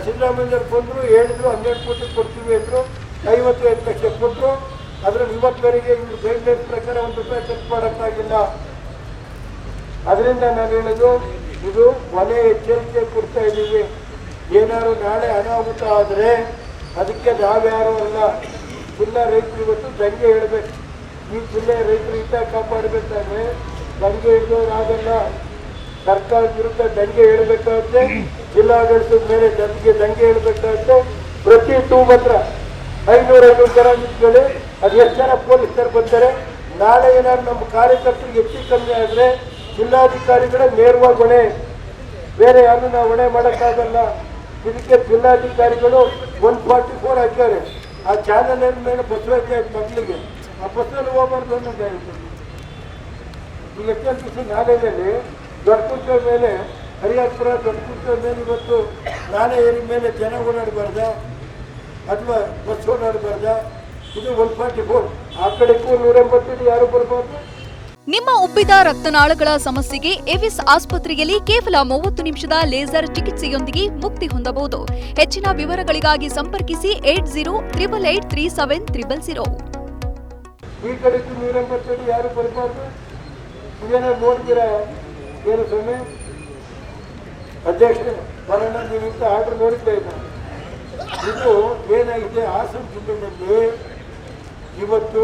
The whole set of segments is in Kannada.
ಸಿದ್ದರಾಮಯ್ಯವ್ರು ಬಂದರು, ಹೇಳಿದ್ರು 12 ಕೋಟಿ ಕೊಡ್ತೀವಿ ಅಂದರು, 55 ಲಕ್ಷ ಕೊಟ್ಟರು. ಅದರಲ್ಲಿ ಇವತ್ತವರೆಗೆ ಇವರು ಗೈಡ್ಲೈನ್ಸ್ ಪ್ರಕಾರ 1 ರೂಪಾಯಿ ಖರ್ಚು ಮಾಡೋಕ್ಕಾಗಿಲ್ಲ. ಅದರಿಂದ ನಾನು ಹೇಳೋದು, ಇದು ಕೊನೆ ಎಚ್ಚರಿಕೆ ಕೊಡ್ತಾ ಇದ್ದೀವಿ. ಏನಾದ್ರು ನಾಳೆ ಅನಾಹುತ ಆದರೆ ಅದಕ್ಕೆ ನಾವ್ಯಾರು ಅಲ್ಲ, ಜಿಲ್ಲಾ ರೈತರು ಇವತ್ತು ದಂಗೆ ಹೇಳಬೇಕು. ಈ ಜಿಲ್ಲೆಯ ರೈತರು ಹಿತ ಕಾಪಾಡಬೇಕಾದ್ರೆ ದಂಗೆ ಹಿಡಿದವರಾಗಲ್ಲ. ಸರ್ಕಾರದ ವಿರುದ್ಧ ದಂಗೆ ಹೇಳಬೇಕಾಗುತ್ತೆ, ಜಿಲ್ಲಾಡಳಿತದ ಮೇಲೆ ದಂಗೆ ಹೇಳಬೇಕಾಗುತ್ತೆ. ಪ್ರತಿ ಟೂಮ್ ಹತ್ರ 500 ಜನ ನಿಂತ್ಕೊಳ್ಳಿ, ಅದು ಎಷ್ಟು ಜನ ಪೊಲೀಸರು ಬರ್ತಾರೆ. ನಾಳೆ ಏನಾದ್ರು ನಮ್ಮ ಕಾರ್ಯಕರ್ತರಿಗೆ ಹೆಚ್ಚು ಕಮ್ಮಿ ಆದರೆ ಜಿಲ್ಲಾಧಿಕಾರಿಗಳೇ ನೇರವಾಗಿ ಹೊಣೆ, ಬೇರೆ ಯಾರು ನಾವು ಹೊಣೆ ಮಾಡೋಕ್ಕಾಗಲ್ಲ. ಇದಕ್ಕೆ ಜಿಲ್ಲಾಧಿಕಾರಿಗಳು 144 ಹಾಕ್ಯಾರೆ. ಆ ಚಾನಲ್ ಮೇಲೆ ಬಸವಕ್ಕೆ ಮಕ್ಕಳಿಗೆ ಆ ಬಸ್ಸಲ್ಲಿ ಹೋಗ್ಬಾರ್ದು ಅನ್ನೋದು ಹೇಳ್ತೀನಿ. ಈಗ HMTC ನಾಲೆಯಲ್ಲಿ ದೊಡ್ಡಕುಂಟೆ ಮೇಲೆ, ಹರಿಯಾಪುರ ದೊಡ್ಡಕುಂಟೆ ಮೇಲೆ ಇವತ್ತು ನಾಲೆ ಏರಿದ ಮೇಲೆ ಜನ ಓಡಾಡಬಾರ್ದ ಅಥವಾ ಬಸ್ ಓಡಾಡಬಾರ್ದ? ಇದು 144. ಆ ಕಡೆಗೂ 180 ಯಾರು ಬರಬಾರ್ದು. ನಿಮ್ಮ ಉಬ್ಬಿದ ರಕ್ತನಾಳಗಳ ಸಮಸ್ಯೆಗೆ ಎವಿಸ್ ಆಸ್ಪತ್ರೆಯಲ್ಲಿ ಕೇವಲ 30 ನಿಮಿಷದ ಲೇಸರ್ ಚಿಕಿತ್ಸೆಯೊಂದಿಗೆ ಮುಕ್ತಿ ಹೊಂದಬಹುದು. ಹೆಚ್ಚಿನ ವಿವರಗಳಿಗಾಗಿ ಸಂಪರ್ಕಿಸಿ 8088837000. ಈ ಕಡೆಗೂ 180 ಯಾರು ಬರಬಾರ್ದು. ಇದೇನೋ ನೋಡ್ತೀರಾ? ಏನು ಸ್ವಾಮಿ ಅಧ್ಯಕ್ಷ ಬರೋಣ, ನೀವು ಇಂಥ ಆರ್ಡರ್ ನೋಡ್ತಾ ಇದ್ದ. ಇದು ಏನಾಗಿದೆ, ಹಾಸನ ಜಿಲ್ಲೆಯಲ್ಲಿ ಇವತ್ತು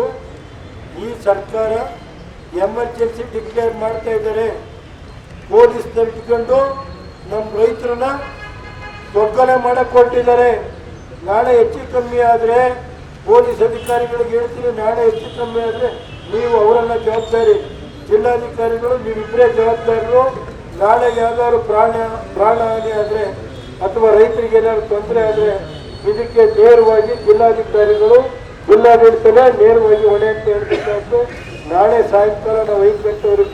ಈ ಸರ್ಕಾರ ಎಮರ್ಜೆನ್ಸಿ ಡಿಕ್ಲೇರ್ ಮಾಡ್ತಾ ಇದ್ದಾರೆ. ಪೊಲೀಸ್ನವ್ರು ಇಟ್ಕೊಂಡು ನಮ್ಮ ರೈತರನ್ನ ತೊಕ್ಕಲೆ ಮಾಡಕ್ಕೆ ಹೊರಟಿದ್ದಾರೆ. ನಾಳೆ ಹೆಚ್ಚು ಕಮ್ಮಿ ಆದರೆ ಪೊಲೀಸ್ ಅಧಿಕಾರಿಗಳಿಗೆ ಹೇಳ್ತೀನಿ, ನಾಳೆ ಹೆಚ್ಚು ಕಮ್ಮಿ ಆದರೆ ನೀವು ಅವರನ್ನ ಜವಾಬ್ದಾರಿ, ಜಿಲ್ಲಾಧಿಕಾರಿಗಳು ನೀವಿಬ್ಬರೇ ಜವಾಬ್ದಾರರು. ನಾಳೆ ಯಾವ್ದಾದ್ರು ಪ್ರಾಣ ಹಾನಿ ಆದರೆ ಅಥವಾ ರೈತರಿಗೆ ಏನಾದ್ರು ತೊಂದರೆ ಆದರೆ ಇದಕ್ಕೆ ನೇರವಾಗಿ ಜಿಲ್ಲಾಧಿಕಾರಿಗಳು, ಜಿಲ್ಲಾಡಳಿತನೇ ನೇರವಾಗಿ ಹೊಣೆ ಅಂತ ಹೇಳ್ಬೇಕಾಯ್ತು. ನಾಳೆ ಸಾಯಂಕಾಲ ನಾವು 5 ಗಂಟೆವರೆಗೆ